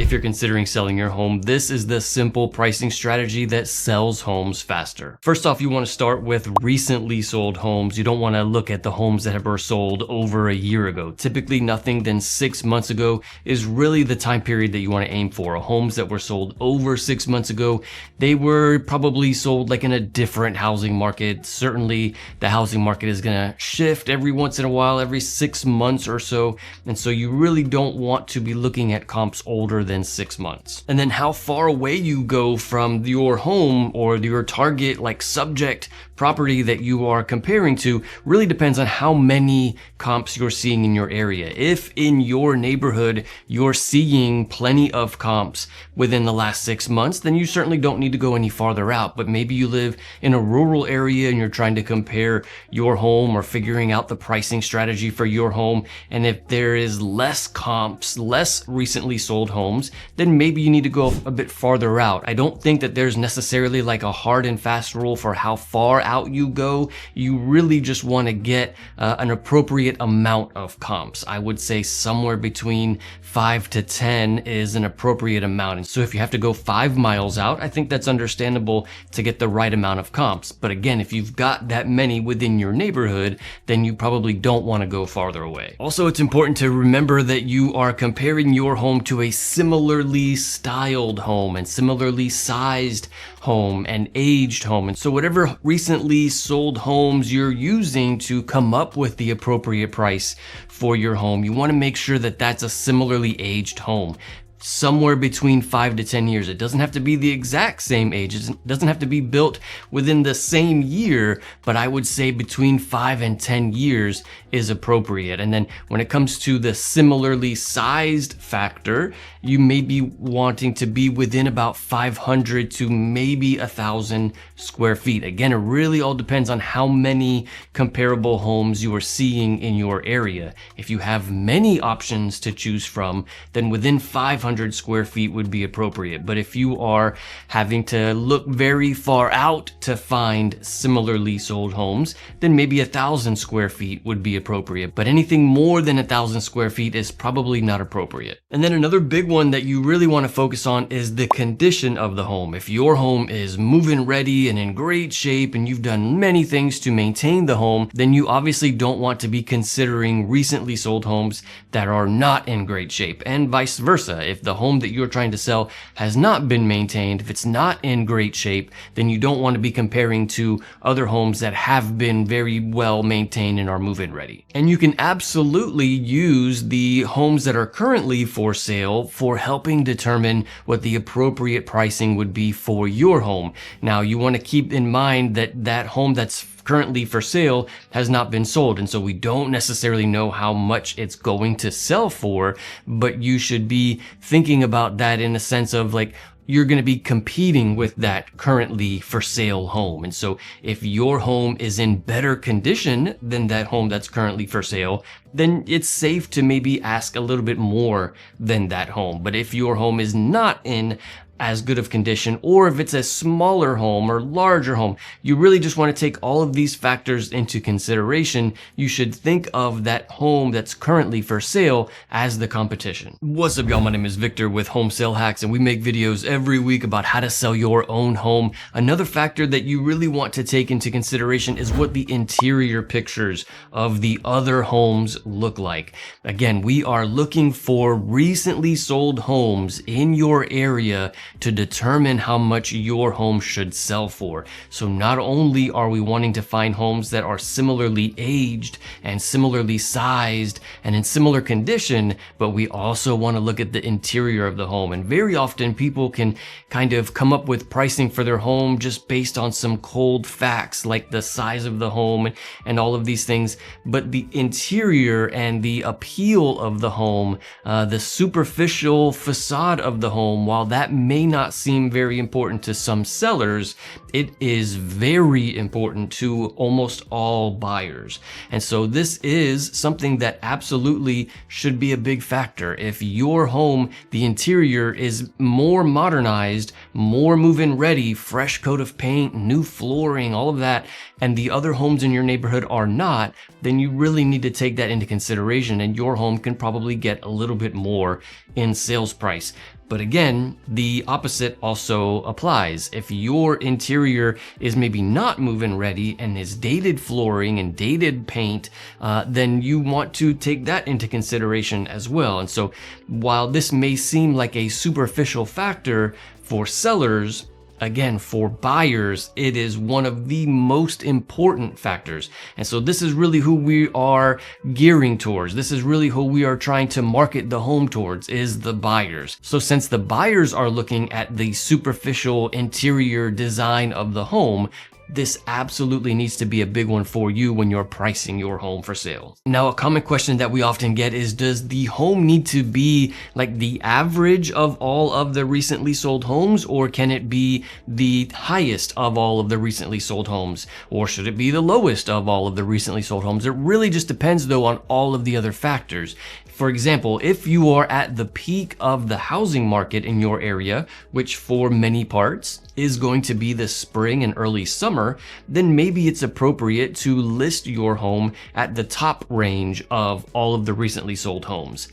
If you're considering selling your home, this is the simple pricing strategy that sells homes faster. First off, you want to start with recently sold homes. You don't want to look at the homes that were sold over a year ago. Typically nothing than 6 months ago is really the time period that you want to aim for. Homes that were sold over 6 months ago, they were probably sold like in a different housing market. Certainly the housing market is going to shift every once in a while, every 6 months or so. And so you really don't want to be looking at comps older than 6 months. And then how far away you go from your home or your target like subject property that you are comparing to really depends on how many comps you're seeing in your area. If in your neighborhood you're seeing plenty of comps within the last 6 months, then you certainly don't need to go any farther out. But maybe you live in a rural area and you're trying to compare your home or figuring out the pricing strategy for your home. And if there is less comps, less recently sold homes, then maybe you need to go a bit farther out. I don't think that there's necessarily like a hard and fast rule for how far out you go. You really just want to get an appropriate amount of comps. I would say somewhere between 5 to 10 is an appropriate amount. And so if you have to go 5 miles out, I think that's understandable to get the right amount of comps. But again, if you've got that many within your neighborhood, then you probably don't want to go farther away. Also, it's important to remember that you are comparing your home to a similarly styled home and similarly sized home and aged home. And so whatever recently sold homes you're using to come up with the appropriate price for your home, you want to make sure that that's a similarly aged home. Somewhere between 5 to 10 years. It doesn't have to be the exact same age. It doesn't have to be built within the same year, but I would say between 5 and 10 years is appropriate. And then when it comes to the similarly sized factor, you may be wanting to be within about 500 to maybe 1,000 square feet. Again, it really all depends on how many comparable homes you are seeing in your area. If you have many options to choose from, then within 500 square feet would be appropriate. But if you are having to look very far out to find similarly sold homes, then maybe 1,000 square feet would be appropriate. But anything more than 1,000 square feet is probably not appropriate. And then another big one that you really want to focus on is the condition of the home. If your home is move-in ready and in great shape and you've done many things to maintain the home, then you obviously don't want to be considering recently sold homes that are not in great shape, and vice versa. If the home that you're trying to sell has not been maintained, if it's not in great shape, then you don't want to be comparing to other homes that have been very well maintained and are move-in ready. And you can absolutely use the homes that are currently for sale for helping determine what the appropriate pricing would be for your home. Now, you want to keep in mind that that home that's currently for sale has not been sold, and so we don't necessarily know how much it's going to sell for, but you should be thinking about that in a sense of like, you're going to be competing with that currently for sale home. And so if your home is in better condition than that home that's currently for sale, then it's safe to maybe ask a little bit more than that home. But if your home is not in as good of condition, or if it's a smaller home or larger home, you really just want to take all of these factors into consideration. You should think of that home that's currently for sale as the competition. What's up, y'all? My name is Victor with Home Sale Hacks, and we make videos every week about how to sell your own home. Another factor that you really want to take into consideration is what the interior pictures of the other homes look like. Again, we are looking for recently sold homes in your area to determine how much your home should sell for. So not only are we wanting to find homes that are similarly aged and similarly sized and in similar condition, but we also want to look at the interior of the home. And very often people can kind of come up with pricing for their home just based on some cold facts like the size of the home and all of these things. But the interior and the appeal of the home, the superficial facade of the home, while that may not seem very important to some sellers, it is very important to almost all buyers. And so this is something that absolutely should be a big factor. If your home, the interior is more modernized, more move-in ready, fresh coat of paint, new flooring, all of that, and the other homes in your neighborhood are not, then you really need to take that into consideration, and your home can probably get a little bit more in sales price. But again, the opposite also applies. If your interior is maybe not move-in ready and is dated flooring and dated paint, then you want to take that into consideration as well. And so while this may seem like a superficial factor for sellers, again, for buyers, it is one of the most important factors. And so this is really who we are gearing towards. This is really who we are trying to market the home towards, is the buyers. So since the buyers are looking at the superficial interior design of the home, this absolutely needs to be a big one for you when you're pricing your home for sale. Now, a common question that we often get is, does the home need to be like the average of all of the recently sold homes, or can it be the highest of all of the recently sold homes? Or should it be the lowest of all of the recently sold homes? It really just depends though on all of the other factors. For example, if you are at the peak of the housing market in your area, which for many parts is going to be the spring and early summer, then maybe it's appropriate to list your home at the top range of all of the recently sold homes.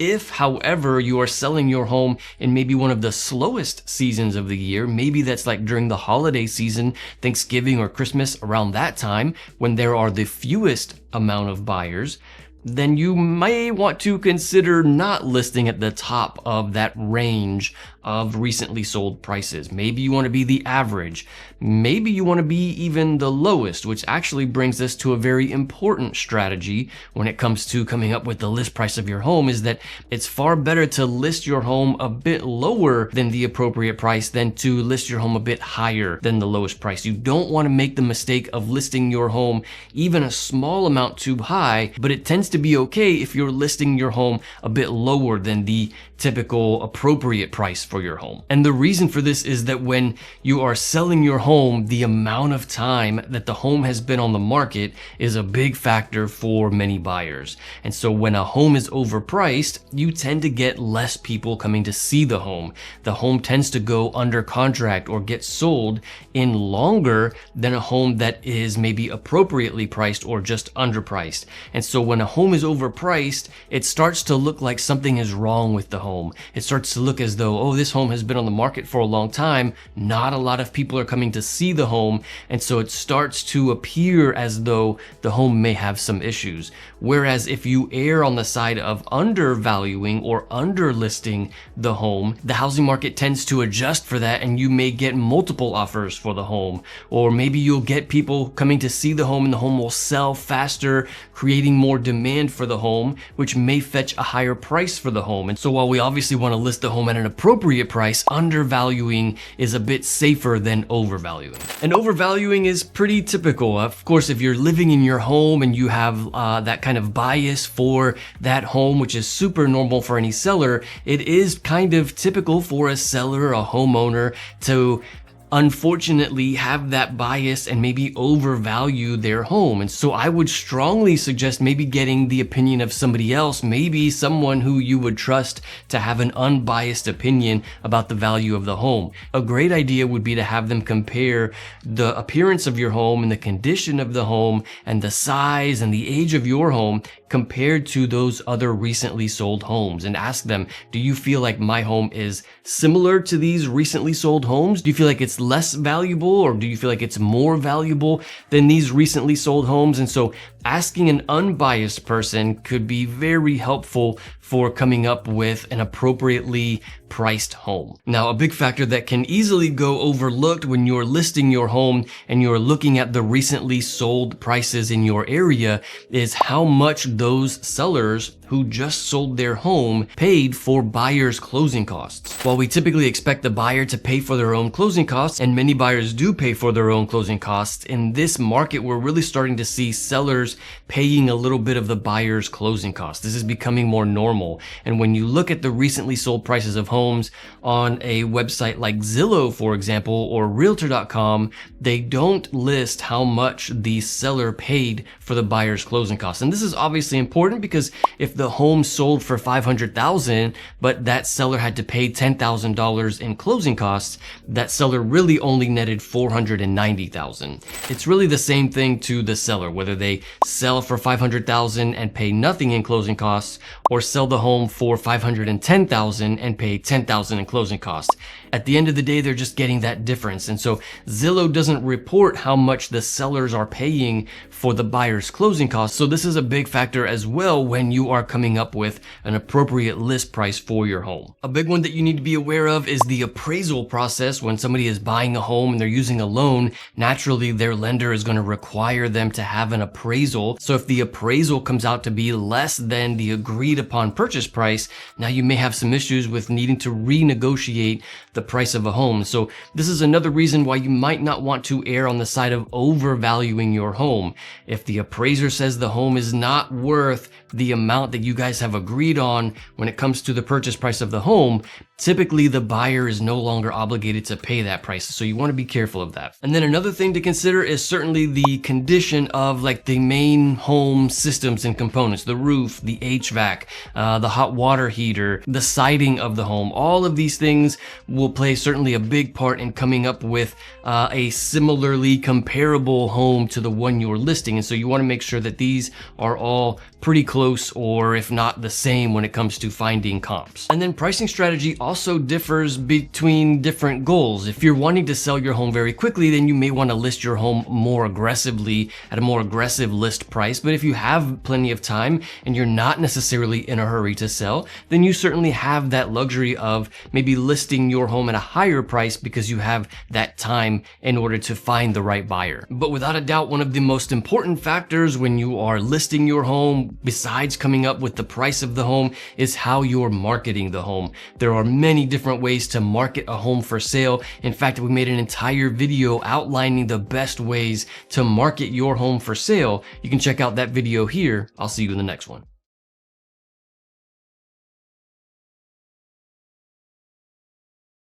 If, however, you are selling your home in maybe one of the slowest seasons of the year, maybe that's like during the holiday season, Thanksgiving or Christmas, around that time when there are the fewest amount of buyers, then you may want to consider not listing at the top of that range of recently sold prices. Maybe you want to be the average. Maybe you want to be even the lowest, which actually brings us to a very important strategy when it comes to coming up with the list price of your home, is that it's far better to list your home a bit lower than the appropriate price than to list your home a bit higher than the lowest price. You don't want to make the mistake of listing your home even a small amount too high, but it tends to be okay if you're listing your home a bit lower than the typical appropriate price for your home. And the reason for this is that when you are selling your home, the amount of time that the home has been on the market is a big factor for many buyers. And so when a home is overpriced, you tend to get less people coming to see the home. The home tends to go under contract or get sold in longer than a home that is maybe appropriately priced or just underpriced. And so when a home is overpriced, it starts to look like something is wrong with the home. It starts to look as though, oh, this home has been on the market for a long time. Not a lot of people are coming to see the home. And so it starts to appear as though the home may have some issues. Whereas if you err on the side of undervaluing or underlisting the home, the housing market tends to adjust for that, and you may get multiple offers for the home. Or maybe you'll get people coming to see the home and the home will sell faster, creating more demand for the home, which may fetch a higher price for the home. And so while we obviously want to list the home at an appropriate price, undervaluing is a bit safer than overvaluing. And overvaluing is pretty typical. Of course, if you're living in your home and you have that kind of bias for that home, which is super normal for any seller, it is kind of typical for a seller, a homeowner, to unfortunately have that bias and maybe overvalue their home. And so I would strongly suggest maybe getting the opinion of somebody else, maybe someone who you would trust to have an unbiased opinion about the value of the home. A great idea would be to have them compare the appearance of your home and the condition of the home and the size and the age of your home compared to those other recently sold homes, and ask them, do you feel like my home is similar to these recently sold homes? Do you feel like it's less valuable, or do you feel like it's more valuable than these recently sold homes? And so asking an unbiased person could be very helpful for coming up with an appropriately priced home. Now, a big factor that can easily go overlooked when you're listing your home and you're looking at the recently sold prices in your area is how much those sellers who just sold their home paid for buyers' closing costs. While we typically expect the buyer to pay for their own closing costs, and many buyers do pay for their own closing costs, in this market we're really starting to see sellers paying a little bit of the buyer's closing costs. This is becoming more normal. And when you look at the recently sold prices of homes on a website like Zillow, for example, or Realtor.com, they don't list how much the seller paid for the buyer's closing costs. And this is obviously important because if the home sold for $500,000, but that seller had to pay $10,000 in closing costs, that seller really only netted $490,000. It's really the same thing to the seller, whether they sell for $500,000 and pay nothing in closing costs, or sell the home for $510,000 and pay $10,000 in closing costs. At the end of the day, they're just getting that difference. And so Zillow doesn't report how much the sellers are paying for the buyer's closing costs. So this is a big factor as well when you are coming up with an appropriate list price for your home. A big one that you need to be aware of is the appraisal process. When somebody is buying a home and they're using a loan, naturally their lender is going to require them to have an appraisal. So if the appraisal comes out to be less than the agreed upon purchase price, now you may have some issues with needing to renegotiate the price of a home. So this is another reason why you might not want to err on the side of overvaluing your home. If the appraiser says the home is not worth the amount that you guys have agreed on when it comes to the purchase price of the home, typically the buyer is no longer obligated to pay that price. So you want to be careful of that. And then another thing to consider is certainly the condition of like the main home systems and components, the roof, the HVAC, the hot water heater, the siding of the home. All of these things will play certainly a big part in coming up with a similarly comparable home to the one you're listing. And so you want to make sure that these are all pretty close, or if not the same, when it comes to finding comps. And then pricing strategy also differs between different goals. If you're wanting to sell your home very quickly, then you may want to list your home more aggressively at a more aggressive list price. But if you have plenty of time and you're not necessarily in a hurry to sell, then you certainly have that luxury of maybe listing your home at a higher price because you have that time in order to find the right buyer. But without a doubt, one of the most important factors when you are listing your home, besides coming up with the price of the home, is how you're marketing the home. There are many different ways to market a home for sale. In fact, we made an entire video outlining the best ways to market your home for sale. You can check out that video here. I'll see you in the next one.